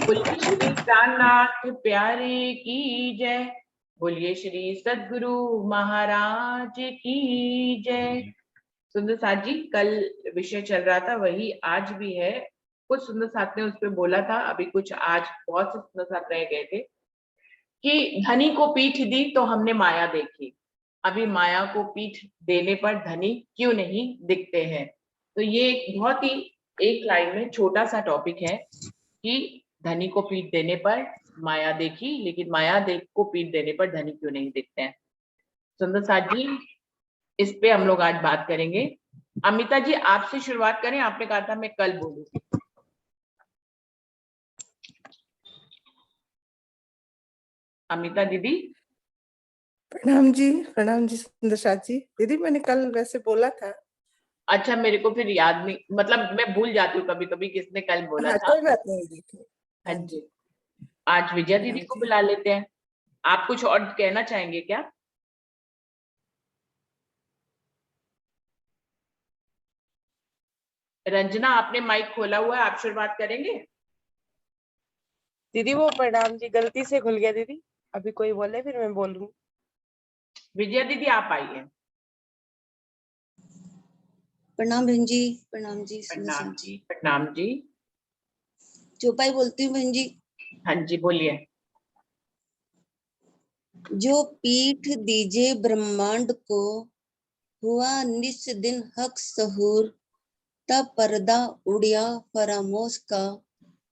बोलिए श्री प्राणनाथ प्यारे की जय। बोलिए श्री सद्गुरु महाराज की जय। सुंदर साथ जी, कल विषय चल रहा था वही आज भी है। कुछ सुंदर साथ ने उस पर बोला था, अभी कुछ आज बहुत से सुंदर साथ रह गए थे कि धनी को पीठ दी तो हमने माया देखी, अभी माया को पीठ देने पर धनी क्यों नहीं दिखते हैं। तो ये एक बहुत ही एक लाइन में छोटा सा टॉपिक है कि धनी को पीठ देने पर माया देखी, लेकिन माया देख को पीठ देने पर धनी क्यों नहीं दिखते हैं। सुंदर साथ जी, इस पे हम लोग आज बात करेंगे। अमिता जी आपसे शुरुआत करें, आपने कहा था मैं कल बोलूं। अमिता दीदी। प्रणाम जी सुंदर साथ जी। दीदी मैंने कल वैसे बोला था। अच्छा, मेरे को फिर याद नहीं, मतलब मैं भूल जाती हूँ कभी कभी किसने कल बोला हाँ, था। कोई बात नहीं दीदी। हाँ हाँ जी, जी। आज विजया दीदी प्रणाम को जी। बुला लेते हैं। आप कुछ और कहना चाहेंगे क्या? रंजना आपने माइक खोला हुआ है, आप शुरुआत करेंगे। दीदी वो प्रणाम जी गलती से खुल गया दीदी, अभी कोई बोले फिर मैं बोल लूँ। विजया दीदी आप आइए। प्रणाम बहन जी। प्रणाम जी। प्रणाम जी। प्रणाम जी। चौपाई बोलती हूँ बहन जी। हाँ जी बोलिए। जो पीठ दीजे ब्रह्मांड को, हुआ निस दिन हक सहूर, तब पर्दा उड़िया फरामोश का,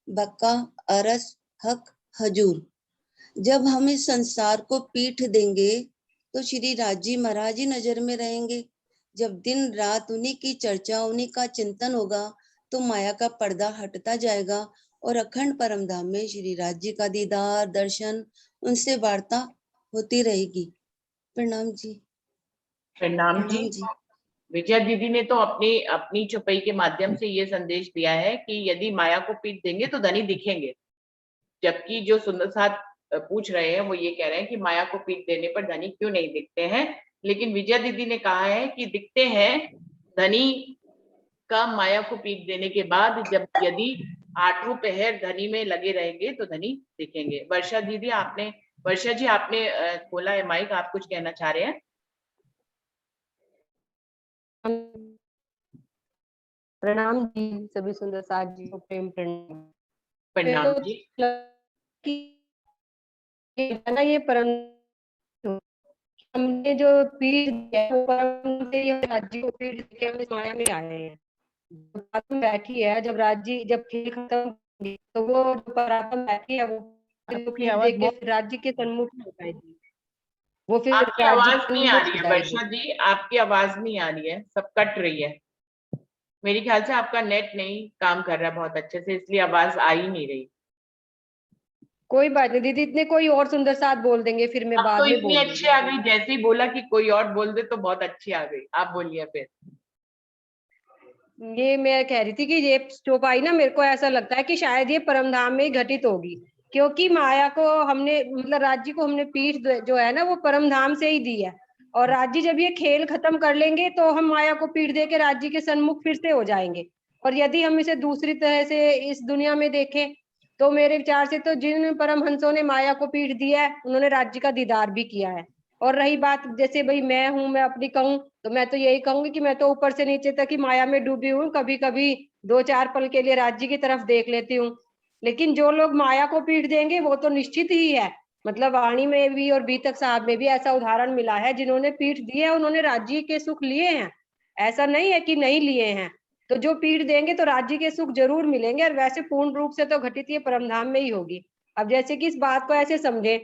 बका अरस हक हजूर। जब हम इस संसार को पीठ देंगे तो श्री राजी महाराज ही नजर में रहेंगे। जब दिन रात उन्हीं की चर्चा, उन्हीं का चिंतन होगा तो माया का पर्दा हटता जाएगा और अखंड परम धाम में श्री राज जी का दीदार दर्शन, उनसे वार्ता होती रहेगी। प्रणाम जी। प्रणाम जी। प्रणाम जी। विजया दीदी ने तो अपनी अपनी चौपाई के माध्यम से ये संदेश दिया है कि यदि माया को पीट देंगे तो धनी दिखेंगे, जबकि जो सुंदर साथ पूछ रहे हैं वो ये कह रहे हैं कि माया को पीट देने पर धनी क्यों नहीं दिखते हैं। लेकिन विजया दीदी ने कहा है कि दिखते हैं धनी का माया को पीट देने के बाद, जब यदि आठों पहर धनी में लगे रहेंगे तो धनी दिखेंगे। वर्षा दीदी आपने, वर्षा जी आपने खोला है माइक, आप कुछ कहना चाह रहे हैं। प्रणाम जी सभी सुंदर साथ जी को प्रेम प्रणाम। प्रणाम जी। ना ये परम हमने जो पीठ दिया है, वो परम से ये राज्य को पीठ देके हम इस माया में आए हैं। परात्म बैठी है, जब राज्य जब खेल खत्म होगी, तो वो जो परात्म बैठी है वो पीठ देके फिर राज्य के सन्मुख हो जाएगी। वो फिर आपकी राज्य आवाज के नहीं आ सन्मुख रही हो है जाएगी। वर्षा जी, आपकी आवाज नहीं आ रही है, सब कट रही है। मेरे ख्याल से आपका नेट नहीं काम कर रहा है बहुत अच्छे से, इसलिए आवाज आ ही नहीं रही। कोई बात नहीं दीदी, इतने कोई और सुंदर साथ बोल देंगे, फिर मैं अब तो बाद में इतनी बोल अच्छी दूंगी। आ गई, जैसे ही बोला कि कोई और बोल दे तो बहुत अच्छी आ गई। आप बोलिए फिर। ये मैं कह रही थी कि ये चौपाई ना मेरे को ऐसा लगता है कि शायद ये परमधाम में ही घटित होगी, क्योंकि माया को हमने मतलब राज्य को हमने पीठ जो है ना वो परमधाम से ही दी है। और राज्य जब ये खेल खत्म कर लेंगे तो हम माया को पीठ दे के राज्य के सन्मुख फिर से हो जाएंगे। और यदि हम इसे दूसरी तरह से इस दुनिया में देखें तो मेरे विचार से तो जिन परमहंसों ने माया को पीठ दिया है उन्होंने राज्य का दीदार भी किया है। और रही बात जैसे भाई मैं हूं, मैं अपनी कहूँ तो मैं तो यही कहूंगी कि मैं तो ऊपर से नीचे तक ही माया में डूबी हूँ, कभी कभी 2-4 पल के लिए राज्य की तरफ देख लेती हूँ। लेकिन जो लोग माया को पीठ देंगे वो तो निश्चित ही है, मतलब वाणी में भी और बीतक साहब में भी ऐसा उदाहरण मिला है, जिन्होंने पीठ दी है उन्होंने राज्य के सुख लिए हैं। ऐसा नहीं है कि नहीं लिए हैं। तो जो पीठ देंगे तो राज्य के सुख जरूर मिलेंगे, और वैसे पूर्ण रूप से तो घटित ये परमधाम में ही होगी। अब जैसे कि इस बात को ऐसे समझे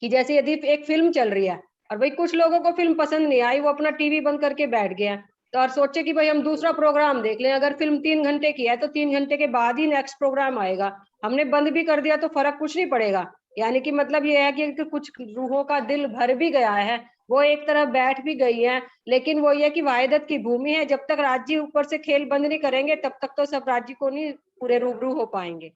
कि जैसे यदि एक फिल्म चल रही है और भाई कुछ लोगों को फिल्म पसंद नहीं आई, वो अपना टीवी बंद करके बैठ गए हैं, तो और सोचे कि भाई हम दूसरा प्रोग्राम देख लें। अगर फिल्म 3 घंटे की है तो 3 घंटे के बाद ही नेक्स्ट प्रोग्राम आएगा। हमने बंद भी कर दिया तो फर्क कुछ नहीं पड़ेगा। यानी कि मतलब ये है कि कुछ रूहों का दिल भर भी गया है, वो एक तरफ बैठ भी गई है, लेकिन वो ये कि वाहिदत की भूमि है, जब तक राज्य ऊपर से खेल बंद नहीं करेंगे तब तक तो सब राज्य को नहीं पूरे रूबरू हो पाएंगे।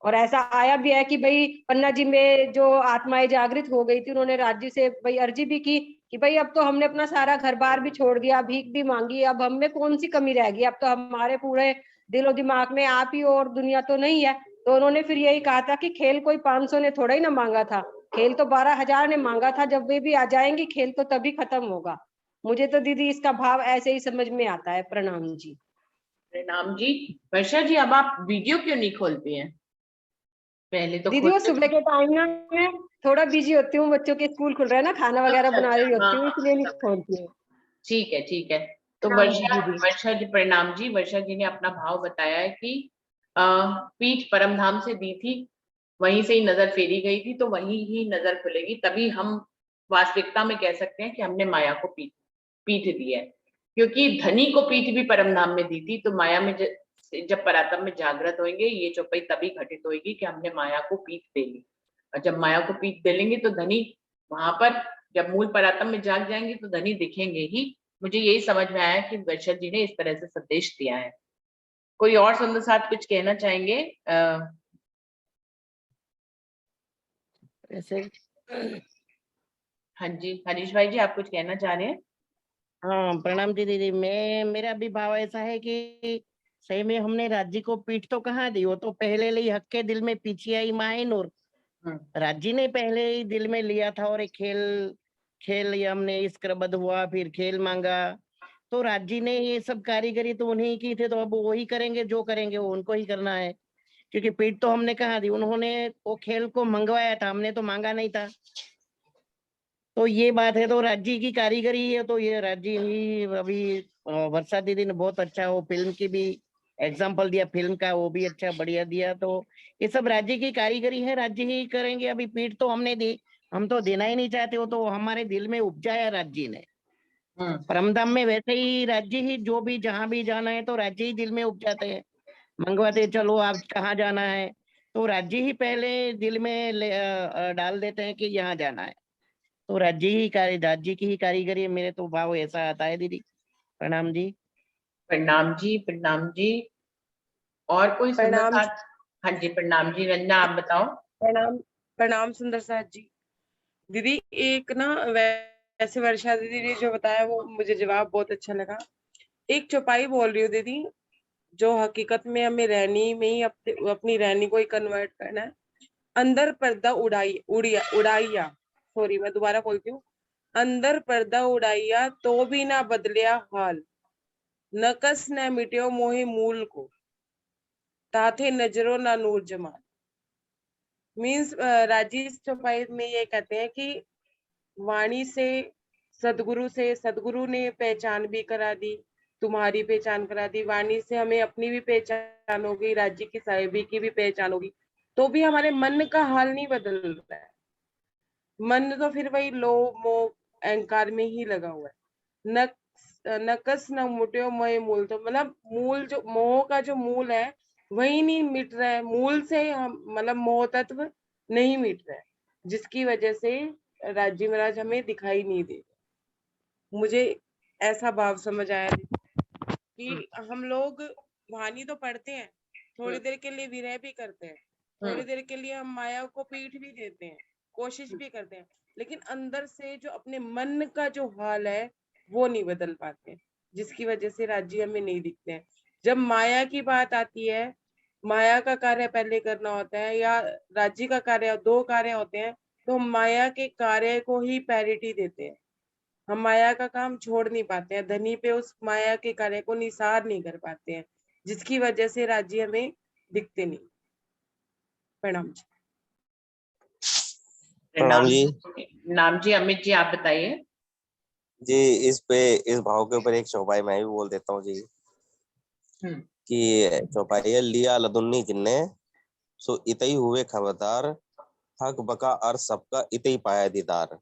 और ऐसा आया भी है कि भाई पन्ना जी में जो आत्माएं जागृत हो गई थी, उन्होंने राज्य से भाई अर्जी भी की कि भाई अब तो हमने अपना सारा घर बार भी छोड़ दिया, भीख भी मांगी, अब हम में कौन सी कमी रह गई, अब तो हमारे पूरे दिलो दिमाग में आप ही हो और दुनिया तो नहीं है। तो उन्होंने फिर यही कहा था कि खेल कोई 500 ने थोड़ा ही ना मांगा था, खेल तो 12,000 ने मांगा था, जब वे भी आ जाएंगी खेल तो तभी खत्म होगा। मुझे तो दीदी इसका भाव ऐसे ही समझ में आता है। प्रणाम जी। प्रणाम जी। वर्षा जी, अब आप वीडियो क्यों नहीं खोलती हैं? पहले तो दीदी वो खोलते सुबह के टाइम ना मैं थोड़ा बिजी होती हूँ, बच्चों के स्कूल खुल रहे हैं ना, खाना वगैरह अच्छा बना अच्छा, रही होती हाँ हूँ, हाँ, इसलिए नहीं समझ गई। खोलती हूँ। ठीक है ठीक है। तो प्रणाम जी दीदी। वर्षा जी, प्रणाम जी। वर्षा जी ने अपना भाव बताया है कि पीठ परमधाम से दी थी, वहीं से ही नजर फेरी गई थी, तो वहीं ही नजर खुलेगी, तभी हम वास्तविकता में कह सकते हैं कि हमने माया को पीठ पीठ दी है। क्योंकि धनी को पीठ भी परमधाम में दी थी, तो माया में जब परातम में जागृत होंगे, ये चौपाई तभी घटित होगी कि हमने माया को पीठ दे ली। और जब माया को पीठ दे लेंगे तो धनी वहां पर, जब मूल परातम में जाग जाएंगे तो धनी दिखेंगे ही। मुझे यही समझ में आया कि वर्षा जी ने इस तरह से संदेश दिया है। कोई और सुंदर साथ कुछ कहना चाहेंगे? ऐसे हाँ जी, हरीश भाई जी, आप कुछ कहना चाह रहे हैं? हाँ, प्रणाम जी दीदी। मेरा भी भाव ऐसा है कि सही में हमने राज्य को पीठ तो कहाँ दी, वो तो पहले ही हक के दिल में पीछे आई माहिनूर। हम्म, राज्य ने पहले ही दिल में लिया था, और एक खेल खेल ये हमने इसक्रबद्ध हुआ, फिर खेल मांगा, तो राज्य ने ये सब कारीगरी तो उन्हीं की थी, तो अब वही करेंगे, जो करेंगे वो उनको ही करना है। क्योंकि पीठ तो हमने कहाँ दी, उन्होंने वो खेल को मंगवाया था, हमने तो मांगा नहीं था। तो ये बात है, तो राज्य की कारीगरी है, तो ये राज्य ही अभी वर्षा दीदी ने बहुत अच्छा वो फिल्म की भी एग्जाम्पल दिया, फिल्म का वो भी अच्छा बढ़िया दिया। तो ये सब राज्य की कारीगरी है, राज्य ही करेंगे। अभी पीठ तो हमने दी, हम तो देना ही नहीं चाहते, वो तो हमारे दिल में उपजाया राज्य ने। हम्म, परमधाम में वैसे ही राज्य ही, जो भी जहां भी जाना है तो राज्य ही दिल में उपजाते हैं, मंगवाते चलो आप कहाँ जाना है, तो राज्य ही पहले दिल में डाल देते हैं कि यहाँ जाना है। तो राज्य की ही कारीगरी है, मेरे तो भाव ऐसा आता है दीदी। प्रणाम जी। प्रणाम जी, प्रणाम जी। और कोई सुंदर प्रणाम साथ? हाँ जी, प्रणाम जी। रंजना, आप बताओ। प्रणाम प्रणाम सुंदर साथ जी। दीदी एक ना वैसे वर्षा दीदी ने जो बताया वो मुझे जवाब बहुत अच्छा लगा। एक चौपाई बोल रही हूँ दीदी, जो हकीकत में हमें रहनी में ही अपनी रहनी को ही कन्वर्ट करना है। अंदर पर्दा उड़ाइया, सॉरी मैं दोबारा बोलती हूँ। अंदर पर्दा उड़ाइया तो भी ना बदलिया हाल, नकस न मिट्यो मोहे मूल को, ताथे नजरो ना नूर जमाल। मीन्स राजीव चौपाई में ये कहते हैं कि वाणी से सदगुरु ने पहचान भी करा दी, तुम्हारी पहचान करा दी, वाणी से हमें अपनी भी पहचान होगी, राज्य की साहिबी की भी पहचान होगी, तो भी हमारे मन का हाल नहीं बदल रहा है। मन तो फिर वही लोभ मोह अहंकार में ही लगा हुआ है। नकस न मुट्यो मोह मूल, तो मतलब मूल जो मोह का जो मूल है वही नहीं मिट रहा है, मूल से हम मतलब मोह तत्व नहीं मिट रहा है, जिसकी वजह से राज्य महाराज हमें दिखाई नहीं दे। मुझे ऐसा भाव समझ आया कि हम लोग वाणी तो पढ़ते हैं, थोड़ी देर के लिए विरह भी करते हैं, थोड़ी देर के लिए हम माया को पीठ भी देते हैं, कोशिश भी करते हैं, लेकिन अंदर से जो अपने मन का जो हाल है वो नहीं बदल पाते, जिसकी वजह से राज्य हमें नहीं दिखते हैं। जब माया की बात आती है, माया का कार्य पहले करना होता है या राज्य का कार्य, दो कार्य होते हैं, तो माया के कार्य को ही पैरिटी देते हैं। हम माया का काम छोड़ नहीं पाते हैं, धनी पे उस माया के कार्य को निसार नहीं कर पाते हैं, जिसकी वजह से राज्य हमें दिखते नहीं। प्रणाम जी। प्रणाम जी। नाम जी, अमित जी, आप बताइए। जी इस भाव के ऊपर एक चौपाई मैं भी बोल देता हूँ जी, हम्म, कि चौपाई है, लिया लदुन्नी जिन्ने सो इतई हुए खबरदार, हक बका और सबका इतई पाया दीदार।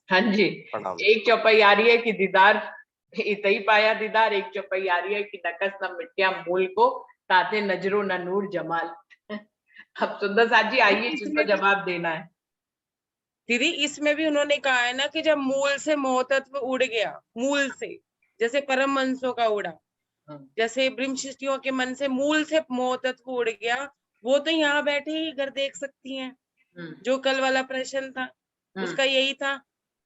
हाँ जी। प्रणाम। एक चौपाई आ रही है कि दीदार इतई पाया दीदार, एक चौपाई आ रही है कि नकस न मिट्या मूल को, ताते नजरो न नूर जमाल। अब सुंदर साथ जी आइए, जिसको इसमें भी जवाब देना है। दीदी, इसमें भी उन्होंने कहा है ना कि जब मूल से मोह तत्व उड़ गया, मूल से, जैसे परम हंसों का उड़ा, जैसे ब्रह्मशिष्टियों के मन से मूल से मोह तत्व उड़ गया, वो तो यहाँ बैठे ही घर देख सकती हैं। जो कल वाला प्रश्न था उसका यही था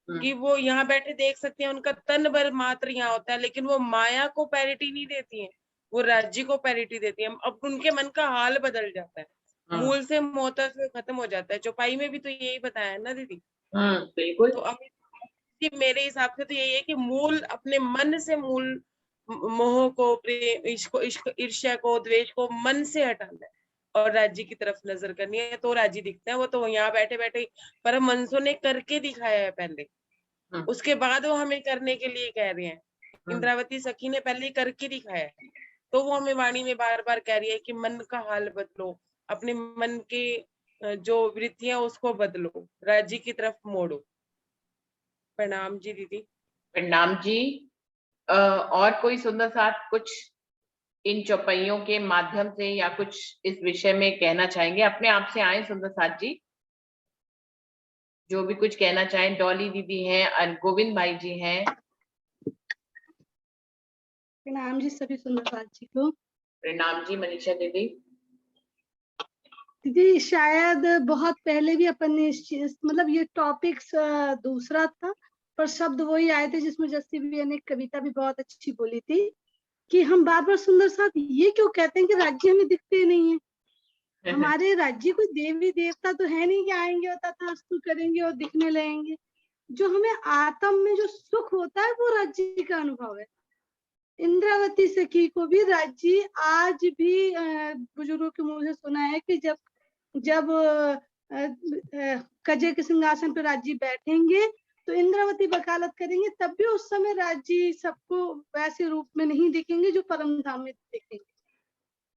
कि वो यहाँ बैठे देख सकते हैं, उनका तन भर मात्र यहाँ होता है, लेकिन वो माया को पैरिटी नहीं देती है, वो राज्य को पैरिटी देती है। अब उनके मन का हाल बदल जाता है, मूल से मोहता से खत्म हो जाता है। चौपाई में भी तो यही बताया है ना दीदी। बिल्कुल। तो अब मेरे हिसाब से तो यही है कि मूल अपने मन से मूल मोह को, प्रेम, इश्क, ईर्ष्या को, द्वेष को मन से हटाना है और राज्य की तरफ नजर करनी है, तो राज्य दिखता है। वो तो यहाँ बैठे बैठे परमहंसों ने करके दिखाया है पहले, उसके बाद वो हमें करने के लिए कह रहे हैं। इंद्रावती सखी ने पहले करके दिखाया है, तो वो हमें वाणी में बार बार कह रही है कि मन का हाल बदलो, अपने मन के जो वृत्तियां उसको बदलो, राज्य की तरफ मोड़ो। प्रणाम जी दीदी। प्रणाम जी। और कोई सुंदर साथ कुछ इन चौपाइयों के माध्यम से या कुछ इस विषय में कहना चाहेंगे? अपने आप से आए सुंदर साथ जी, जो भी कुछ कहना चाहें। डॉली दीदी हैं, गोविंद भाई जी हैं। प्रणाम जी सभी सुंदर साथ जी को। प्रणाम जी मनीषा दीदी। दीदी शायद बहुत पहले भी अपन ने मतलब ये टॉपिक्स दूसरा था, पर शब्द वही आए थे जिसमें जस्सी भी ने कविता भी बहुत अच्छी बोली थी कि हम बार बार सुंदर साथ ये क्यों कहते हैं कि राज्य हमें दिखते नहीं है। हमारे राज्य कोई देवी देवता तो है नहीं कि आएंगे और तथास्तु करेंगे और दिखने लगेंगे। जो हमें आत्म में जो सुख होता है वो राज्य का अनुभव है। इंद्रावती सखी को भी राज्य आज भी बुजुर्गों के मुंह से सुना है कि जब कजे के सिंहासन पर राज्य बैठेंगे तो इंद्रावती वकालत करेंगे, तब भी उस समय राज्य सबको वैसे रूप में नहीं दिखेंगे जो परम धाम में दिखेंगे।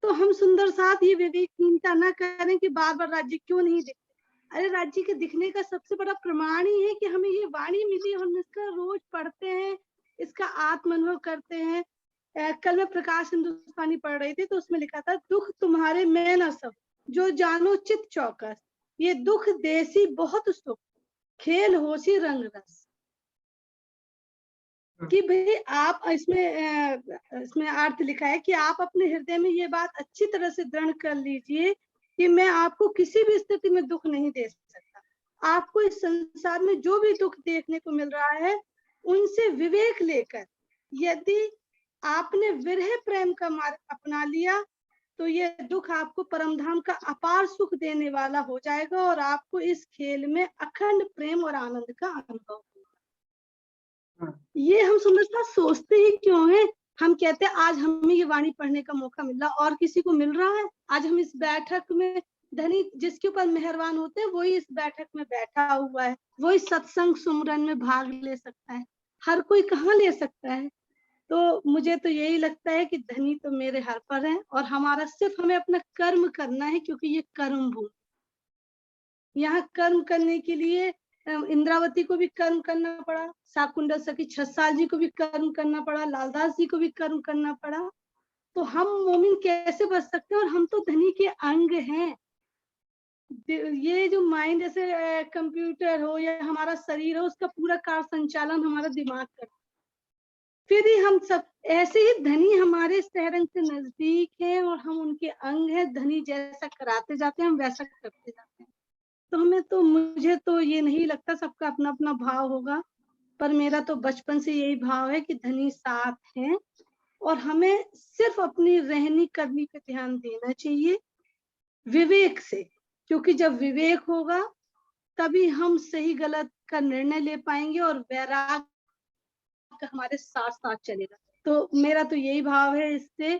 तो हम सुंदर साथ ये विवेकहीनता न करें कि बार बार राज्य क्यों नहीं दिखते। अरे राज्य के दिखने का सबसे बड़ा प्रमाण ही है कि हमें ये वाणी मिली, हम इसका रोज पढ़ते हैं, इसका आत्म अनुभव करते हैं। कल मैं प्रकाश हिंदुस्तानी पढ़ रही थी तो उसमें लिखा था, दुख तुम्हारे मैं न सब जो जानो चित चौकस, ये दुख देसी बहुत सुख खेल होसी रंग रस। कि भाई आप इसमें अर्थ लिखा है कि आप अपने हृदय में ये बात अच्छी तरह से दृढ़ कर लीजिए कि मैं आपको किसी भी स्थिति में दुख नहीं दे सकता। आपको इस संसार में जो भी दुख देखने को मिल रहा है उनसे विवेक लेकर यदि आपने विरह प्रेम का मार्ग अपना लिया तो ये दुख आपको परमधाम का अपार सुख देने वाला हो जाएगा और आपको इस खेल में अखंड प्रेम और आनंद का अनुभव होगा। ये हम सुंदर सोचते ही क्यों है? हम कहते हैं आज हमें ये वाणी पढ़ने का मौका मिल रहा, और किसी को मिल रहा है? आज हम इस बैठक में, धनी जिसके ऊपर मेहरबान होते हैं वही इस बैठक में बैठा हुआ है, वही सत्संग सुमरन में भाग ले सकता है, हर कोई कहाँ ले सकता है। तो मुझे तो यही लगता है कि धनी तो मेरे हर पर है और हमारा सिर्फ हमें अपना कर्म करना है, क्योंकि ये कर्म भूमि। यहाँ कर्म करने के लिए इंद्रावती को भी कर्म करना पड़ा, शाकुंडल सखी छसाल जी को भी कर्म करना पड़ा, लालदास जी को भी कर्म करना पड़ा। तो हम मोमिन कैसे बच सकते हैं? और हम तो धनी के अंग हैं। ये जो माइंड जैसे कंप्यूटर हो या हमारा शरीर हो, उसका पूरा कार्य संचालन हमारा दिमाग करता है। फिर ही हम सब ऐसे ही धनी हमारे सहरंग से नजदीक है और हम उनके अंग हैं। धनी जैसा कराते जाते हैं हम वैसा करते जाते हैं। तो मुझे तो ये नहीं लगता, सबका अपना अपना भाव होगा, पर मेरा तो बचपन से यही भाव है कि धनी साथ हैं और हमें सिर्फ अपनी रहनी करनी पे ध्यान देना चाहिए विवेक से, क्योंकि जब विवेक होगा तभी हम सही गलत का निर्णय ले पाएंगे और वैराग्य हमारे साथ साथ चलेगा। तो मेरा तो यही भाव है इससे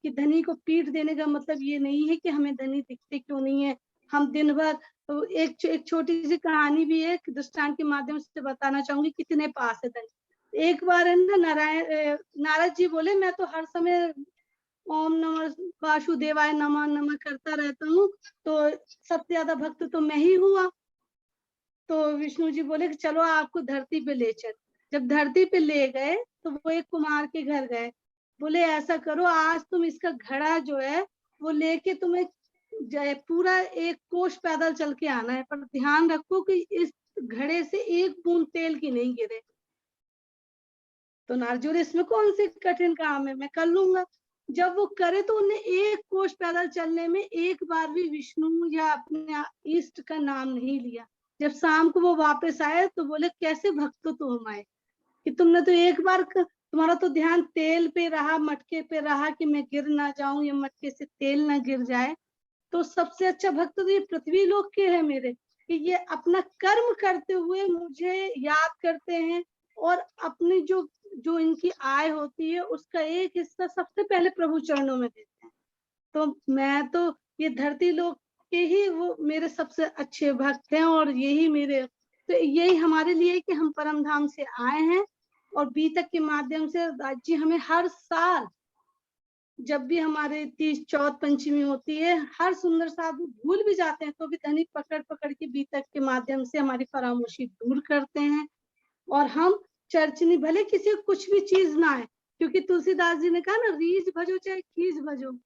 कि धनी को पीठ देने का मतलब ये नहीं है कि हमें धनी दिखते क्यों नहीं है। हम दिन भर, तो एक छोटी सी कहानी भी है, दृष्टांत के माध्यम से बताना चाहूंगी कितने पास है धनी। एक बार है ना, नारद जी बोले मैं तो हर समय ओम नमः वासुदेवाय नमः नमः करता रहता हूँ, तो सबसे ज्यादा भक्त तो मैं ही हुआ। तो विष्णु जी बोले कि चलो आपको धरती पे ले चल। जब धरती पे ले गए तो वो एक कुमार के घर गए, बोले ऐसा करो आज तुम इसका घड़ा जो है वो लेके तुम्हें पूरा 1 कोस पैदल चल के आना है, पर ध्यान रखो कि इस घड़े से 1 बूंद तेल की नहीं गिरे। तो नारजुर इसमें कौन सी कठिन काम है, मैं कर लूंगा। जब वो करे तो उन्हें 1 कोस पैदल चलने में एक बार भी विष्णु या अपने इष्ट का नाम नहीं लिया। जब शाम को वो वापस आए तो बोले कैसे भक्त तो हम आए कि तुमने तो एक बार तुम्हारा तो ध्यान तेल पे रहा, मटके पे रहा कि मैं गिर ना जाऊं या मटके से तेल ना गिर जाए। तो सबसे अच्छा भक्त तो ये पृथ्वी लोक के हैं मेरे, कि ये अपना कर्म करते हुए मुझे याद करते हैं और अपनी जो जो इनकी आय होती है उसका एक हिस्सा सबसे पहले प्रभु चरणों में देते हैं। तो मैं तो ये धरती लोक के ही वो मेरे सबसे अच्छे भक्त हैं, और यही मेरे, तो यही हमारे लिए कि हम परम धाम से आए हैं और बीतक के माध्यम से राज्य हमें हर साल जब भी हमारे तीज चौथ पंचमी होती है, हर सुंदर साधु भूल भी जाते हैं तो भी धनी पकड़ पकड़ के बीतक के माध्यम से हमारी फरामोशी दूर करते हैं। और हम चर्चनी, भले किसी को कुछ भी चीज ना आए, क्योंकि तुलसीदास जी ने कहा ना, रीझ भजो चाहे खींच भजो,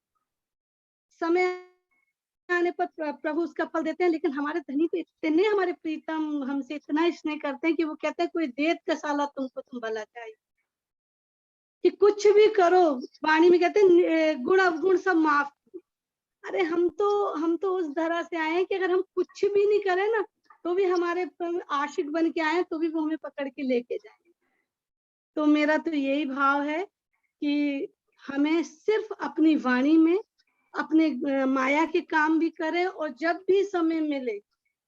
समय आने पर प्रभु उसका फल देते हैं। लेकिन हमारे धनी तो इतने हमारे प्रीतम हमसे इतना स्नेह करते हैं कि वो कहते हैं कोई देत का साला तुमको तुम भला चाहिए, कि कुछ भी करो, वाणी में कहते हैं गुण अवगुण सब माफ। अरे हम तो उस धरा से आए हैं कि अगर हम कुछ भी नहीं करें ना तो भी हमारे आशिक बन के आए तो भी वो हमें पकड़ के लेके जाएंगे। तो मेरा तो यही भाव है कि हमें सिर्फ अपनी वाणी में अपने माया के काम भी करें, और जब भी समय मिले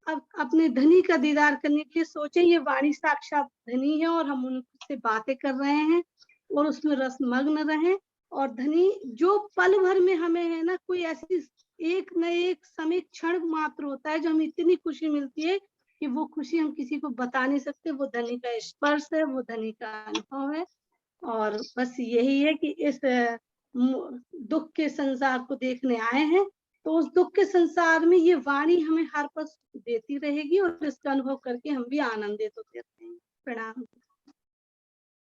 अब अपने धनी का दीदार करने के लिए सोचें ये वाणी साक्षात धनी है और हम उनसे बातें कर रहे हैं और उसमें रसमग्न रहें। और धनी जो पल भर में हमें है ना, कोई ऐसी एक न एक समय क्षण मात्र होता है जो हमें इतनी खुशी मिलती है कि वो खुशी हम किसी को बता नहीं सकते। वो धनी का स्पर्श है, वो धनी का अनुभव है। और बस यही है कि इस दुख के संसार को देखने आए हैं, तो उस दुख के संसार में ये वाणी हमें हर पल देती रहेगी और इसका अनुभव करके हम भी आनंदित होते रहते हैं। प्रणाम।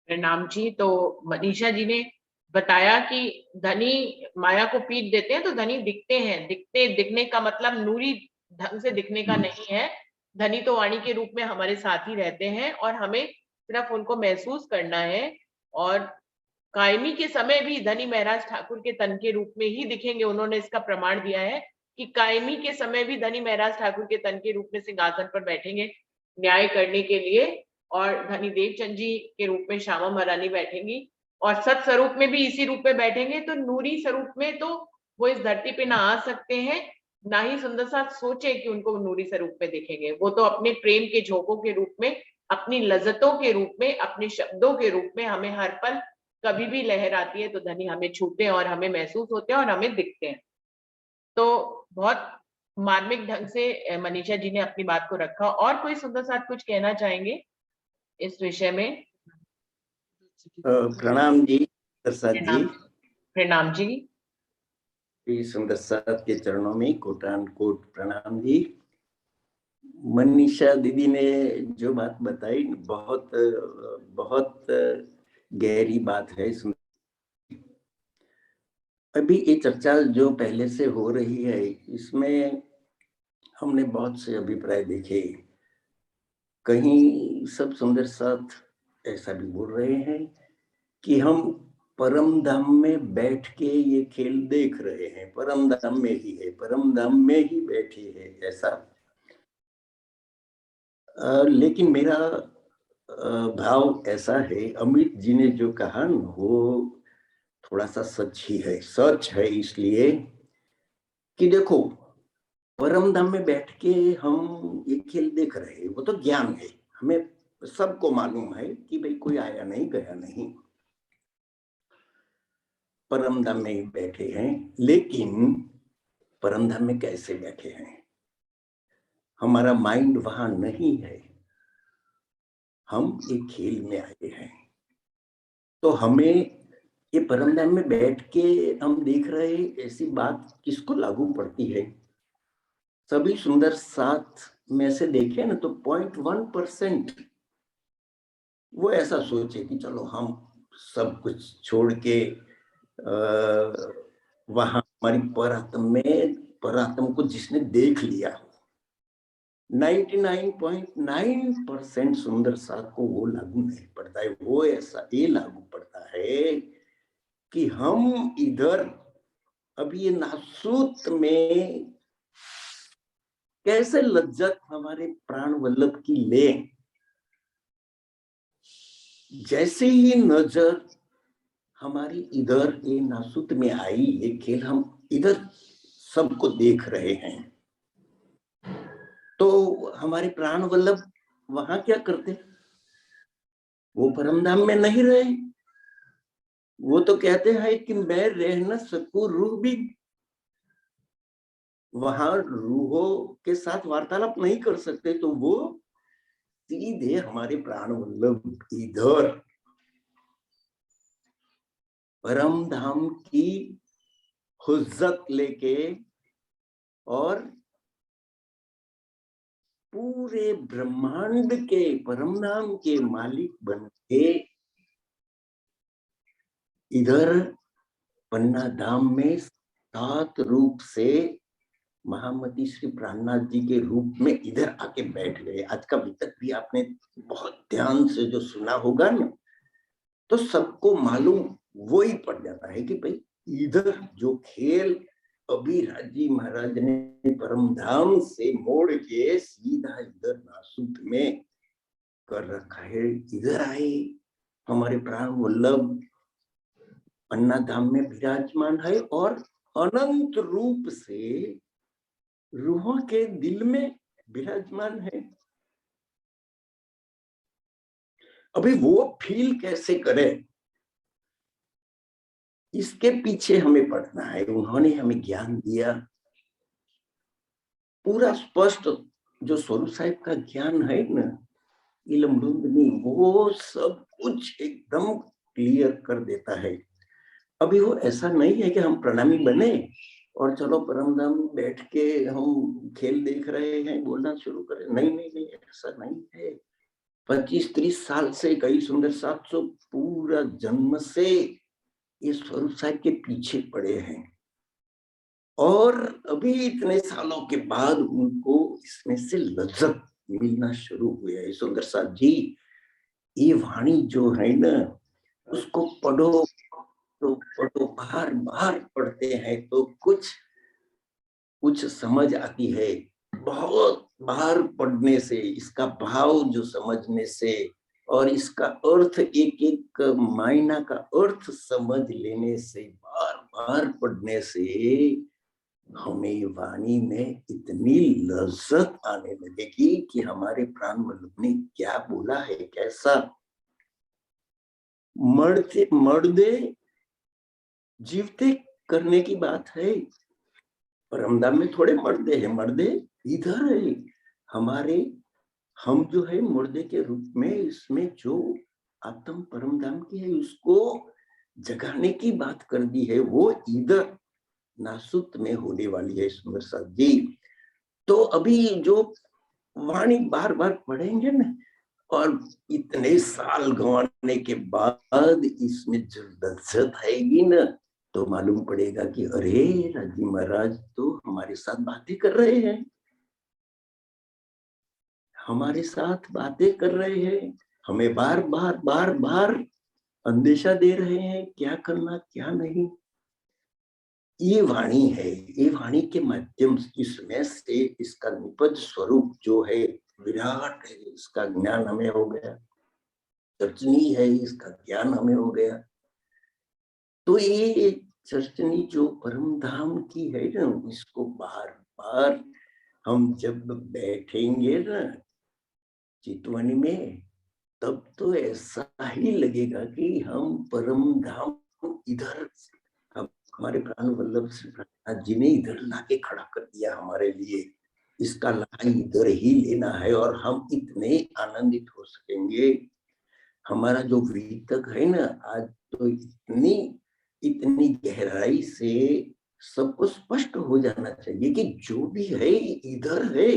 प्रणाम जी। तो मनीषा जी ने बताया कि धनी माया को पीट देते हैं तो धनी दिखते हैं। दिखने का मतलब नूरी ढंग से दिखने का नहीं है। धनी तो वाणी के रूप में हमारे साथ ही रहते हैं और हमें सिर्फ उनको महसूस करना है। और कायमी के समय भी धनी महाराज ठाकुर के तन के रूप में ही दिखेंगे। उन्होंने इसका प्रमाण दिया है कि कायमी के समय भी धनी महाराज ठाकुर के तन के रूप में सिंहासन पर बैठेंगे न्याय करने के लिए, और धनी देवचंद जी के रूप में श्यामा महारानी बैठेंगी, और सत स्वरूप में भी इसी रूप में बैठेंगे। तो नूरी स्वरूप में तो वो इस धरती पे ना आ सकते हैं, ना ही सुंदर साथ सोचे कि उनको नूरी स्वरूप में दिखेंगे। वो तो अपने प्रेम के झोंकों के रूप में, अपनी लज्जतों के रूप में, अपने शब्दों के रूप में हमें हर पल कभी भी लहर आती है तो धनी हमें छूते हैं और हमें महसूस होते हैं और हमें दिखते हैं। तो बहुत मार्मिक ढंग से मनीषा जी ने अपनी बात को रखा। और कोई सुंदर साथ कुछ कहना चाहेंगे इस विषय में? प्रणाम जी सुंदर साथ जी। प्रणाम जी। सुंदर साथ के चरणों में कोटान कोट प्रणाम जी। मनीषा दीदी ने जो बात बताई बहुत बहुत गहरी बात है। अभी ये चर्चा जो पहले से हो रही है इसमें हमने बहुत से अभिप्राय देखे। कहीं सब सुंदर साथ ऐसा भी बोल रहे हैं कि हम परम धाम में बैठ के ये खेल देख रहे हैं, परम धाम में ही है, परम धाम में ही बैठे है ऐसा। लेकिन मेरा भाव ऐसा है, अमित जी ने जो कहा न वो थोड़ा सा सच ही है। सच है इसलिए कि देखो परम धाम में बैठ के हम ये खेल देख रहे हैं, वो तो ज्ञान है, हमें सबको मालूम है कि भाई कोई आया नहीं गया नहीं, परम धाम में बैठे हैं। लेकिन परम धाम में कैसे बैठे हैं? हमारा माइंड वहां नहीं है, हम एक खेल में आए हैं। तो हमें ये परम धाम में बैठ के हम देख रहे हैं, ऐसी बात किसको लागू पड़ती है? सभी सुंदर साथ में से देखे ना तो 0.1% वो ऐसा सोचे कि चलो हम सब कुछ छोड़ के वहां हमारी परात्म को जिसने देख लिया, 99.9% सुंदर साथ को वो लागू नहीं पड़ता है। वो ऐसा ये लागू पड़ता है कि हम इधर अभी ये नासूत में कैसे लज्जत हमारे प्राण वल्लभ की ले। जैसे ही नजर हमारी इधर ये नासुत में आई ये खेल, हम इधर सबको देख रहे हैं। तो हमारे प्राण वल्लभ वहां क्या करते? वो परम धाम में नहीं रहे। वो तो कहते हैं कि मैं रह न सकूं रूह भी। वहां रूहों के साथ वार्तालाप नहीं कर सकते, तो वो सीधे हमारे प्राण वल्लभ इधर परम धाम की हुज्जत लेके और पूरे ब्रह्मांड के परम धाम के मालिक बन के इधर पन्ना धाम में 7 रूप से महामती श्री प्राणनाथ जी के रूप में इधर आके बैठ गए। आज का वितक भी आपने बहुत ध्यान से जो सुना होगा ना, तो सबको मालूम वो ही पड़ जाता है कि भाई इधर जो खेल अभिराज जी महाराज ने परम धाम से मोड़ के सीधा इधर नासुत में कर रखा है। इधर आए हमारे प्राण वल्लभ पन्ना धाम में विराजमान है और अनंत रूप से रूहों के दिल में विराजमान है। अभी वो फील कैसे करे, इसके पीछे हमें पढ़ना है। उन्होंने हमें ज्ञान दिया पूरा स्पष्ट, जो स्वरूप साहिब का ज्ञान है ना, इलमडुंदनी, वो सब कुछ एकदम क्लियर कर देता है। अभी वो ऐसा नहीं है कि हम प्रणामी बने और चलो परम धाम बैठ के हम खेल देख रहे हैं, बोलना शुरू करें। नहीं नहीं नहीं, ऐसा नहीं है। 25-30 साल से कई सुंदर 700 पूरा जन्म से ये स्वरूप साहिब के पीछे पड़े हैं और अभी इतने सालों के बाद उनको इसमें से लज्जत मिलना शुरू हुआ है। सुंदर साहब जी, ये वाणी जो है ना, उसको पढ़ो तो पढ़ो, बार बार पढ़ते हैं तो कुछ समझ आती है। बहुत बार पढ़ने से, इसका भाव जो समझने से और इसका अर्थ, एक एक मायना का अर्थ समझ लेने से, बार बार पढ़ने से हमें वाणी में इतनी लज्जत आने लगेगी कि हमारे प्राण वल्लभ ने क्या बोला है, कैसा मर्दे जीवते करने की बात है। परमधाम में थोड़े मर्दे हैं, मर्दे इधर है हमारे। हम जो है मुर्दे के रूप में इसमें जो आत्म परमधाम की है उसको जगाने की बात कर दी है, वो इधर नासुत में होने वाली है। सुंदर साहब जी, तो अभी जो वाणी बार बार पढ़ेंगे ना, और इतने साल गंवाने के बाद इसमें जो लज्जत आएगी ना, तो मालूम पड़ेगा कि अरे राजी महाराज तो हमारे साथ बातें कर रहे हैं, हमारे साथ बातें कर रहे हैं, हमें बार बार बार बार अंदेशा दे रहे हैं क्या करना क्या नहीं। ये वाणी है, ये वाणी के माध्यम से इसमें से इसका निपज स्वरूप जो है विराट है, इसका ज्ञान हमें हो गया। चर्चनी है, इसका ज्ञान हमें हो गया। तो ये चर्चनी जो परम धाम की है ना, इसको बार बार हम जब बैठेंगे ना चितवानी में, तब तो ऐसा ही लगेगा कि हम परम धाम इधर, हमारे प्राण वल्लभ श्री प्राणनाथ जी ने इधर लाके खड़ा कर दिया हमारे लिए। इसका लाभ इधर ही लेना है और हम इतने आनंदित हो सकेंगे। हमारा जो वितक है ना, आज तो इतनी गहराई से सबको स्पष्ट हो जाना चाहिए कि जो भी है इधर है,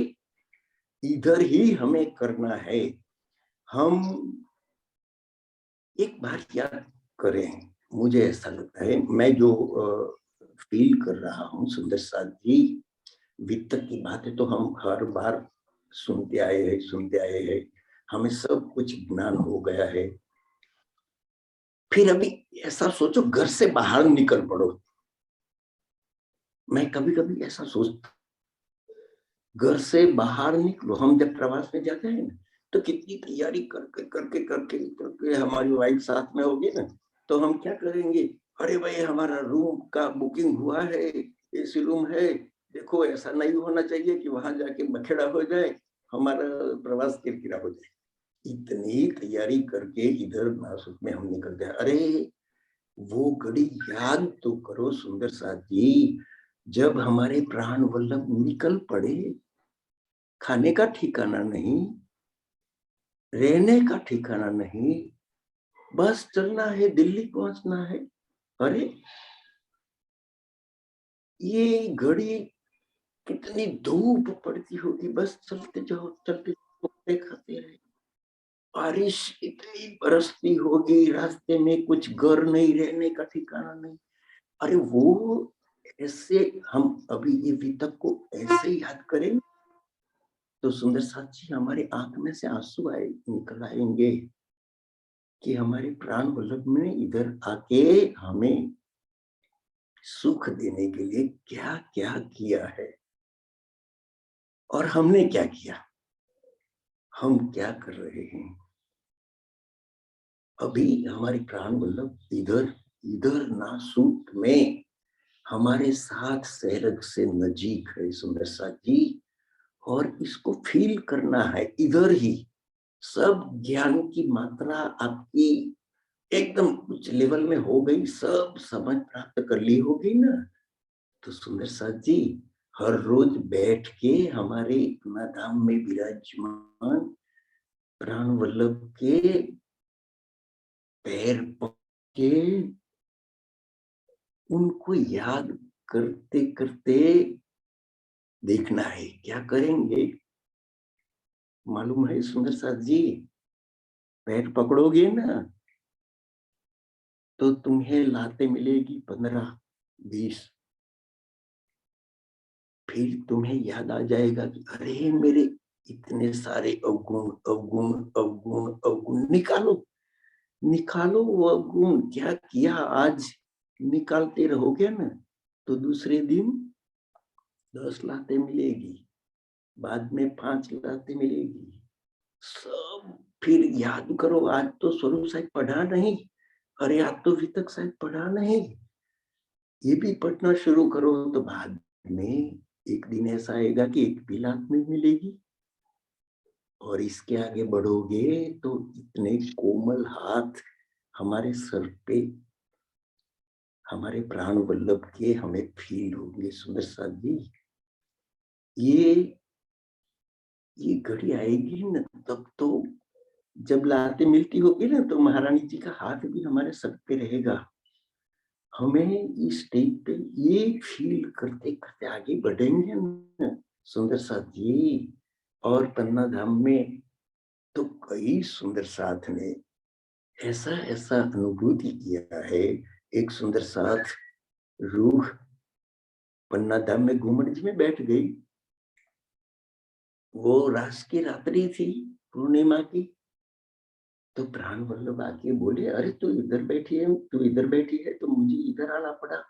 इधर ही हमें करना है। हम एक बार याद करें, मुझे ऐसा लगता है, मैं जो फील कर रहा हूँ सुंदर साथ जी, वित्त की बातें तो हम हर बार सुनते आए हैं, हमें सब कुछ ज्ञान हो गया है। फिर अभी ऐसा सोचो, घर से बाहर निकल पड़ो। मैं कभी कभी ऐसा सोचता, घर से बाहर निकलो। हम जब प्रवास में जाते हैं ना, तो कितनी तैयारी करके हमारी वाइफ साथ में होगी ना, तो हम क्या करेंगे, अरे भाई हमारा रूम का बुकिंग हुआ है, एसी रूम है, देखो ऐसा नहीं होना चाहिए कि वहां जाके बखेड़ा हो जाए, हमारा प्रवास किरकिरा हो जाए। इतनी तैयारी करके इधर नासिक में हम निकलते हैं। अरे वो घड़ी याद तो करो सुंदर साथ जी, जब हमारे प्राण वल्लभ निकल पड़े, खाने का ठिकाना नहीं, रहने का ठिकाना नहीं, बस चलना है, दिल्ली पहुंचना है। अरे ये घड़ी कितनी धूप पड़ती होगी, बस चलते जाओ चलते जाओ, खाते रहे, बारिश इतनी बरसती होगी, रास्ते में कुछ घर नहीं, रहने का ठिकाना नहीं। अरे वो ऐसे हम अभी ये वितक को ऐसे याद करें तो सुंदर साथ जी हमारे आंख में से आंसू आए निकल आएंगे कि हमारे प्राण वल्लभ ने इधर आके हमें सुख देने के लिए क्या क्या किया है और हमने क्या किया, हम क्या कर रहे हैं। अभी हमारे प्राण वल्लभ इधर इधर नासूक में हमारे साथ सहरग से नजीक है सुंदर साथ जी, और इसको फील करना है इधर ही। सब ज्ञान की मात्रा आपकी एकदम उच्च लेवल में हो गई, सब समझ प्राप्त कर ली होगी ना, तो सुंदर साथ जी हर रोज बैठ के हमारे अपना धाम में विराजमान प्राण वल्लभ के पैर पके उनको याद करते करते देखना है। क्या करेंगे मालूम है सुंदर साथ जी, पैर पकड़ोगे ना तो तुम्हें लाते मिलेगी 15-20, फिर तुम्हें याद आ जाएगा कि अरे मेरे इतने सारे अवगुण अवगुण अवगुण अवगुण, निकालो निकालो वो अवगुण, क्या किया आज, निकालते रहोगे ना तो दूसरे दिन 10 लाते मिलेगी, बाद में 5 लाते मिलेगी। सब फिर याद करो, आज तो स्वरूप साहिब पढ़ा नहीं, अरे आज तो वितक साहिब पढ़ा नहीं, ये भी पढ़ना शुरू करो तो बाद में एक दिन ऐसा आएगा कि एक भी लात नहीं मिलेगी। और इसके आगे बढ़ोगे तो इतने कोमल हाथ हमारे सर पे हमारे प्राण वल्लभ के हमें फील होंगे सुंदर साथ जी। ये घड़ी आएगी ना तब तो जब लाते मिलती होगी ना तो महारानी जी का हाथ भी हमारे सर पे रहेगा। हमें इस स्टेज पे ये फील करते करते आगे बढ़ेंगे ना सुंदर साथ जी। और पन्ना धाम में तो कई सुंदर साथ ने ऐसा ऐसा अनुभूति किया है। एक सुंदर साथ रूह पन्ना धाम में घूमट जी में बैठ गई, वो रास की रात्रि थी पूर्णिमा की, तो प्राण वल्लभ आके बोले अरे तू इधर बैठी है, तू इधर बैठी है, तो मुझे इधर आना पड़ा।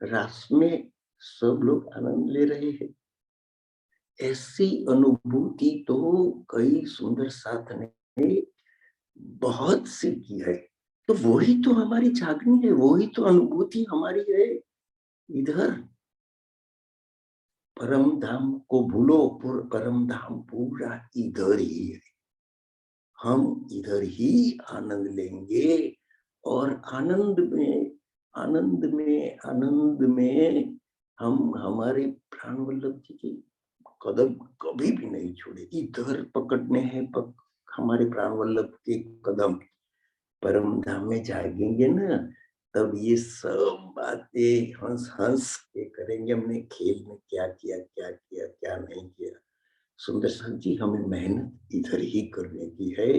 रास में सब लोग आनंद ले रहे हैं। ऐसी अनुभूति तो कई सुंदर साथ ने बहुत सी की है, तो वही तो हमारी जागनी है, वही तो अनुभूति हमारी है। इधर परम धाम को भूलो, परम धाम पूरा इधर ही है। हम इधर ही आनंद लेंगे और आनंद में आनंद में आनंद में हम हमारे प्राण वल्लभ जी के कदम कभी भी नहीं छोड़े। इधर पकड़ने हैं हमारे प्राण वल्लभ के कदम, परम धाम में जाएंगे ना तब ये सब बातें हंस हंस के करेंगे, हमने खेल में क्या किया क्या किया क्या नहीं किया। सुंदर साथ जी हमें मेहनत इधर ही करने की है।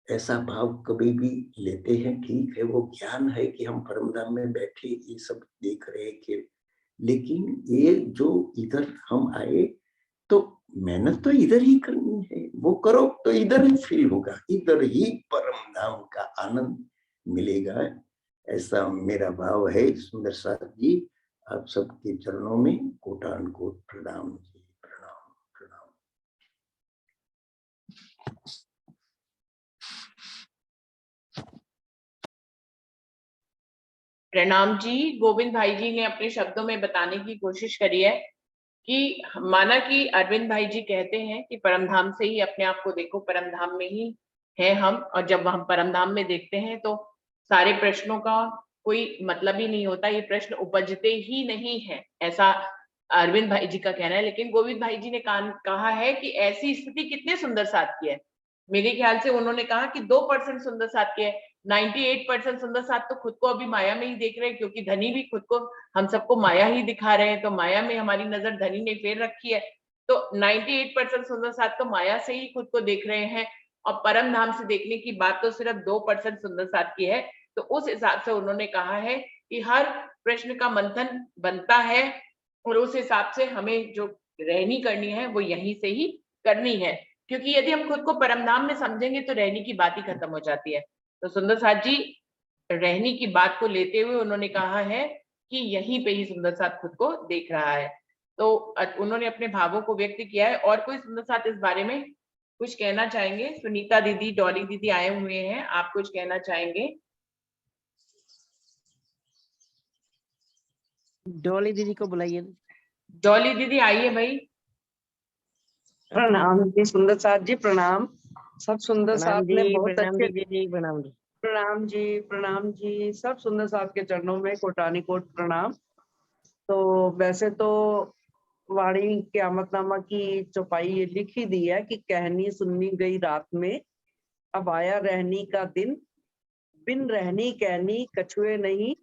ऐसा भाव कभी भी लेते हैं, ठीक है वो ज्ञान है कि हम परमधाम में बैठे ये सब देख रहे हैं, लेकिन ये जो इधर हम आए तो मेहनत तो इधर ही करनी है, वो करो तो इधर ही फील होगा, इधर ही परम धाम का आनंद मिलेगा। ऐसा मेरा भाव है सुंदर साथ जी। आप सबके चरणों में कोटान कोट प्रणाम जी, प्रणाम प्रणाम। प्रणाम जी। गोविंद भाई जी ने अपने शब्दों में बताने की कोशिश करी है कि माना कि अरविंद भाई जी कहते हैं कि परमधाम से ही अपने आप को देखो, परमधाम में ही है हम, और जब हम परमधाम में देखते हैं तो सारे प्रश्नों का कोई मतलब ही नहीं होता, ये प्रश्न उपजते ही नहीं है, ऐसा अरविंद भाई जी का कहना है। लेकिन गोविंद भाई जी ने कहा है कि ऐसी स्थिति कितने सुंदर साथ की है। मेरे ख्याल से उन्होंने कहा कि 2% सुंदर साथ की है, 98% सुंदर साथ तो खुद को अभी माया में ही देख रहे हैं, क्योंकि धनी भी खुद को हम सबको माया ही दिखा रहे हैं, तो माया में हमारी नजर धनी ने फेर रखी है। तो 98% सुंदर साथ तो माया से ही खुद को देख रहे हैं, और परम धाम से देखने की बात तो सिर्फ 2% सुंदर साथ की है। तो उस हिसाब से उन्होंने कहा है कि हर प्रश्न का मंथन बनता है, और उस हिसाब से हमें जो रहनी करनी है वो यहीं से ही करनी है, क्योंकि यदि हम खुद को परमधाम में समझेंगे तो रहनी की बात ही खत्म हो जाती है। तो सुंदर साथ जी रहनी की बात को लेते हुए उन्होंने कहा है कि यहीं पे ही सुंदर साथ खुद को देख रहा है। तो उन्होंने अपने भावों को व्यक्त किया है। और कोई सुंदर साथ इस बारे में कुछ कहना चाहेंगे? सुनीता दीदी, डॉली दीदी आए हुए हैं, आप कुछ कहना चाहेंगे? डॉली दीदी को बुलाइए। डॉली दीदी आइए भाई। प्रणाम जी सुंदर साथ जी, प्रणाम। सब सुंदर साथ ने बहुत प्रणाम अच्छे। दीदी, प्रणाम जी। प्रणाम जी, प्रणाम जी। सब सुंदर साथ के चरणों में कोटानी कोट प्रणाम। तो वैसे तो वाणी क़यामतनामा की चौपाई ये लिखी दी है कि कहनी सुननी गई रात में, अब आया रहनी का दिन, बिन रहनी कहनी कछुए नहीं।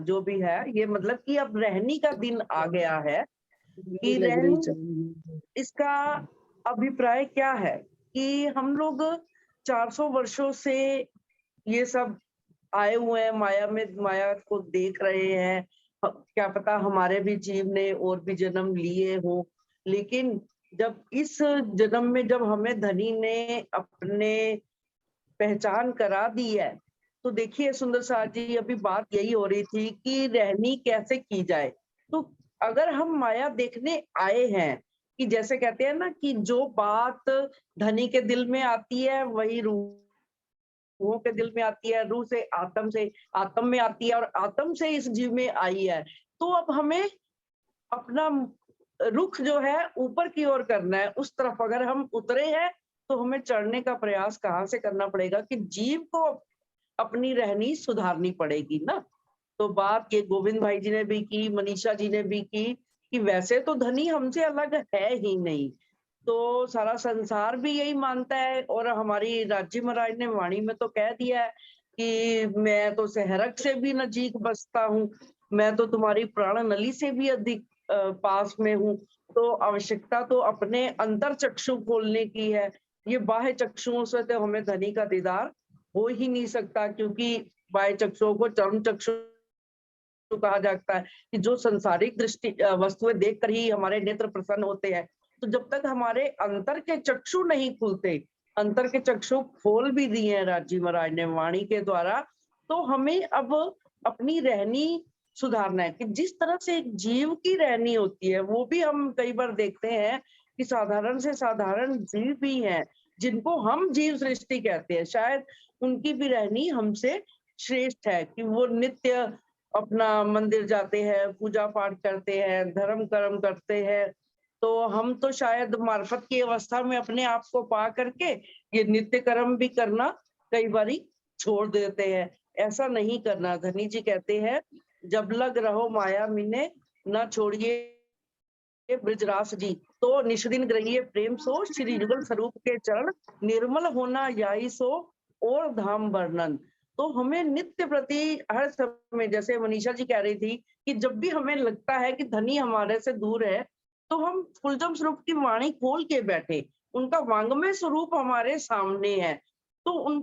जो भी है ये मतलब कि अब रहनी का दिन आ गया है कि रहनी। इसका अभिप्राय क्या है कि हम लोग 400 वर्षों से ये सब आए हुए हैं, माया में, माया को देख रहे हैं। क्या पता हमारे भी जीव ने और भी जन्म लिए हो, लेकिन जब इस जन्म में जब हमें धनी ने अपने पहचान करा दी है, तो देखिए सुंदर साथ जी अभी बात यही हो रही थी कि रहनी कैसे की जाए। तो अगर हम माया देखने आए हैं कि जैसे कहते हैं ना कि जो बात धनी के दिल में आती है वही रूहों के दिल में आती है, रूह से आत्म में आती है, और आत्म से इस जीव में आई है। तो अब हमें अपना रुख जो है ऊपर की ओर करना है, उस तरफ अगर हम उतरे हैं तो हमें चढ़ने का प्रयास कहाँ से करना पड़ेगा कि जीव को अपनी रहनी सुधारनी पड़ेगी ना। तो बात ये गोविंद भाई जी ने भी की, मनीषा जी ने भी की कि वैसे तो धनी हमसे अलग है ही नहीं, तो सारा संसार भी यही मानता है। और हमारी राज्य महाराज ने वाणी में तो कह दिया है कि मैं तो सहरक से भी नजीक बसता हूँ, मैं तो तुम्हारी प्राण नली से भी अधिक पास में हूँ। तो आवश्यकता तो अपने अंतर चक्षु खोलने की है। ये बाह्य चक्षुओं से तो हमें धनी का दीदार हो ही नहीं सकता, क्योंकि बाह्य चक्षुओं को चर्म चक्षु कहा जाता है कि जो संसारिक दृष्टि वस्तुएं देखकर ही हमारे नेत्र प्रसन्न होते हैं। तो जब तक हमारे अंतर के चक्षु नहीं खुलते, अंतर के चक्षु खोल भी दिए हैं राज्य महाराज ने वाणी के द्वारा, तो हमें अब अपनी रहनी सुधारना है कि जिस तरह से एक जीव की रहनी होती है, वो भी हम कई बार देखते हैं कि साधारण से साधारण जीव भी हैं जिनको हम जीव सृष्टि कहते हैं, शायद उनकी भी रहनी हमसे श्रेष्ठ है कि वो नित्य अपना मंदिर जाते हैं, पूजा पाठ करते हैं, धर्म कर्म करते हैं। तो हम तो शायद मार्फत की अवस्था में अपने आप को पा करके ये नित्य कर्म भी करना कई बारी छोड़ देते हैं। ऐसा नहीं करना। धनी जी कहते हैं जब लग रहो माया मीने, न छोड़िए ब्रजरास जी, तो निष्दिन ग्रहिए प्रेम सो, श्री युगल स्वरूप के चरण निर्मल होना याई सो, और धाम वर्णन। तो हमें नित्य प्रति हर समय, जैसे मनीषा जी कह रही थी कि जब भी हमें लगता है कि धनी हमारे से दूर है, तो हम फुलजम स्वरूप की वाणी खोल के बैठे, उनका वांग्मय स्वरूप हमारे सामने है। तो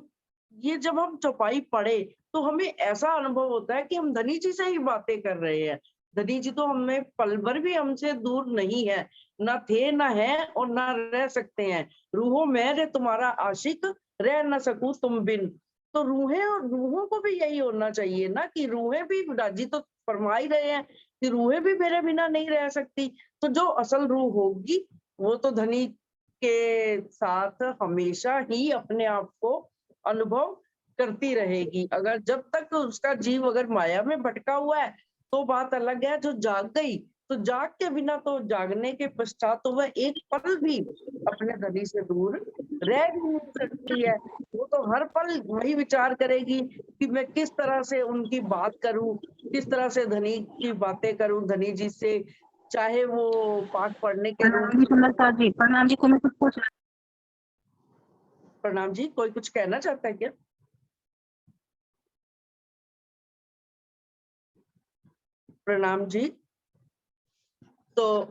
ये जब हम चौपाई पढ़े तो हमें ऐसा अनुभव होता है कि हम धनी जी से ही बातें कर रहे हैं। धनी जी तो हमें पल भर भी हमसे दूर नहीं है, न थे न है और न रह सकते हैं। रूहों में रे तुम्हारा आशिक, रह न सकूं तुम बिन। तो रूहें और रूहों को भी यही होना चाहिए ना कि रूहें भी, राजी तो फरमा ही रहे हैं कि रूहें भी मेरे बिना नहीं रह सकती। तो जो असल रूह होगी वो तो धनी के साथ हमेशा ही अपने आप को अनुभव करती रहेगी। अगर जब तक उसका जीव अगर माया में भटका हुआ है तो बात अलग है। जो जाग गई तो जाग के बिना तो जागने के पश्चात तो वह एक पल भी अपने धनी से दूर रह ही नहीं सकती है। वो तो हर पल वही विचार करेगी कि मैं किस तरह से उनकी बात करूं, किस तरह से धनी की बातें करूं धनी जी से, चाहे वो पाठ पढ़ने के रूप। प्रणाम जी को मैं कुछ पूछ। प्रणाम जी, कोई कुछ कहना चाहता है क्या? प्रणाम जी। तो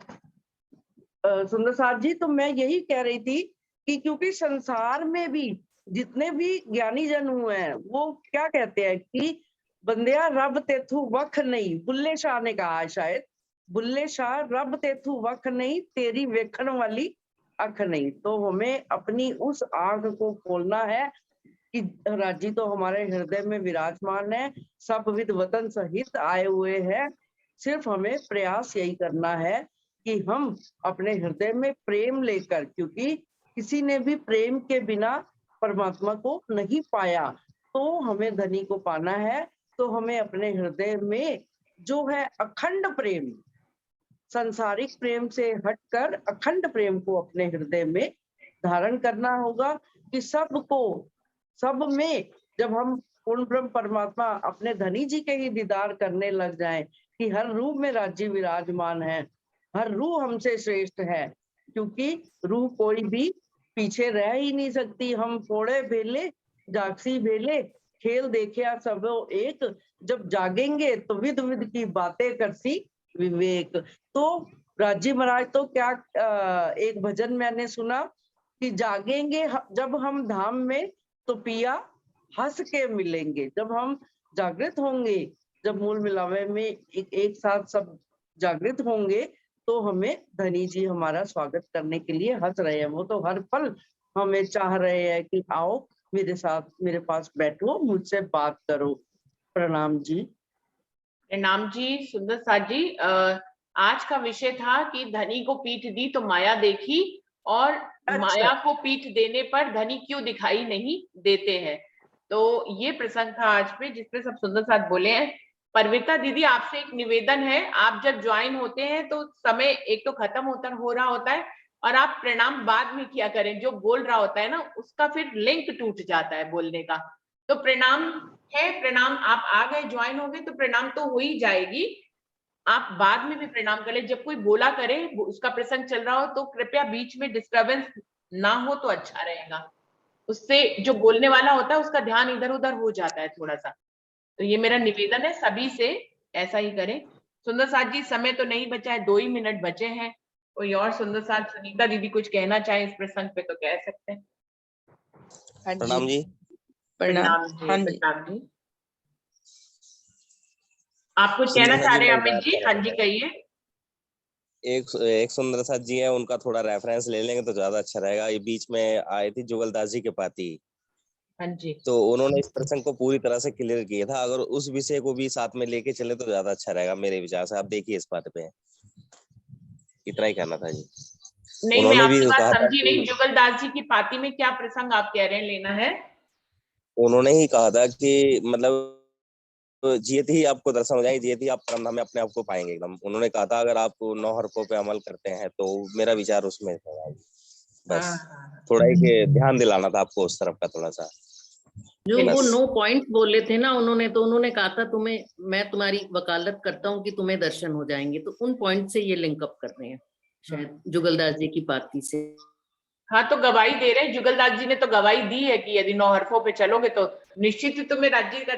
सुंदर साथ जी, तो मैं यही कह रही थी कि क्योंकि संसार में भी जितने भी ज्ञानी जन हुए हैं वो क्या कहते हैं कि बंदिया रब तेथू वख नहीं, बुल्ले शाह ने कहा है शायद, बुल्ले शाह रब तेथू वख नहीं, तेरी वेखण वाली अख नहीं। तो हमें अपनी उस आंख को खोलना है कि राजी तो हमारे हृदय में विराजमान है, सब विद वतन सहित आए हुए हैं। सिर्फ हमें प्रयास यही करना है कि हम अपने हृदय में प्रेम लेकर, क्योंकि किसी ने भी प्रेम के बिना परमात्मा को नहीं पाया, तो हमें धनी को पाना है। तो हमें अपने हृदय में जो है अखंड प्रेम, संसारिक प्रेम से हटकर अखंड प्रेम को अपने हृदय में धारण करना होगा कि सबको, सब में जब हम पूर्ण ब्रह्म परमात्मा अपने धनी जी के ही दीदार करने लग जाएं कि हर रूह में राज्य विराजमान है, हर रूह हमसे श्रेष्ठ है, क्योंकि रूह कोई भी पीछे रह ही नहीं सकती। हम फोड़े भेले जागसी भेले, खेल देखिया सबो एक, जब जागेंगे तो विध विध की बातें करसी विवेक। तो राजी महाराज तो क्या एक भजन मैंने सुना कि जागेंगे जब हम धाम में तो पिया हंस के मिलेंगे। जब हम जागृत होंगे, जब मूल मिलावे में एक साथ सब जागृत होंगे, तो हमें धनी जी हमारा स्वागत करने के लिए हंस रहे हैं। वो तो हर पल हमें चाह रहे हैं कि आओ मेरे साथ, मेरे पास बैठो, मुझसे बात करो। प्रणाम जी। प्रणाम जी सुंदर साथ जी। आज का विषय था कि धनी को पीठ दी तो माया देखी, और माया को पीठ देने पर धनी क्यों दिखाई नहीं देते हैं। तो ये प्रसंग था आज पे, जिसपे सब सुंदर साथ बोले हैं। परविता दीदी, आपसे एक निवेदन है, आप जब ज्वाइन होते हैं तो समय एक तो खत्म हो रहा होता है, और आप प्रणाम बाद में किया करें। जो बोल रहा होता है ना, उसका फिर लिंक टूट जाता है बोलने का। तो प्रणाम है, प्रणाम आप आ गए, ज्वाइन हो गए तो प्रणाम तो हो ही जाएगी। आप बाद में भी प्रणाम कर ले, जब कोई बोला करे, उसका प्रसंग चल रहा हो, तो कृपया बीच में डिस्टर्बेंस ना हो तो अच्छा रहेगा। उससे जो बोलने वाला होता है उसका ध्यान इधर उधर हो जाता है थोड़ा सा। तो ये मेरा निवेदन है सभी से, ऐसा ही करें। सुंदर साथ जी, समय तो नहीं बचा है, 2 ही मिनट बचे हैं। कोई और सुंदर साथ, सुनीता दीदी कुछ कहना चाहे इस प्रसंग पे तो कह सकते हैं। प्रणाम जी। प्रणाम जी। हाँ जी। प्रणाम जी। आप कुछ कहना चाह रहे हैं अमित जी? हाँ जी कहिए। एक सुंदर साथ जी है, उनका थोड़ा रेफरेंस ले लेंगे तो ज्यादा अच्छा रहेगा। ये बीच में आए थे जुगलदास जी के पाती, हाँ जी, तो उन्होंने इस प्रसंग को पूरी तरह से क्लियर किया था। अगर उस विषय को भी साथ में लेके चले तो ज्यादा अच्छा रहेगा मेरे विचार से। आप देखिए इस बात पे, इतना ही कहना था जी। नहीं मैं उन्होंने भी आपकी बात कहा था समझी नहीं। कि जुगलदास जी की पाती में क्या प्रसंग आप कह रहे हैं लेना है? उन्होंने ही कहा था कि मतलब जियत ही आपको दर्शन हो जाएगी, जियत ही आप परम में अपने आप को पाएंगे एकदम। उन्होंने कहा था अगर आप 9 हरफों पे अमल करते हैं, तो मेरा विचार उसमें था बस। थोड़ा ही ध्यान दिलाना था आपको उस तरफ का थोड़ा सा। जो वो बस। 9 पॉइंट बोले थे ना उन्होंने, तो उन्होंने कहा था तुम्हें, मैं तुम्हारी वकालत करता हूँ कि तुम्हें दर्शन हो जाएंगे। तो उन पॉइंट से ये लिंक अप कर रहे हैं शायद जुगलदास जी की पाती से। हाँ, तो गवाही दे रहे हैं, जुगलदास जी ने तो गवाही दी है कि यदि 9 हरफों पे चलोगे तो निश्चित ही तुम्हें राज्य का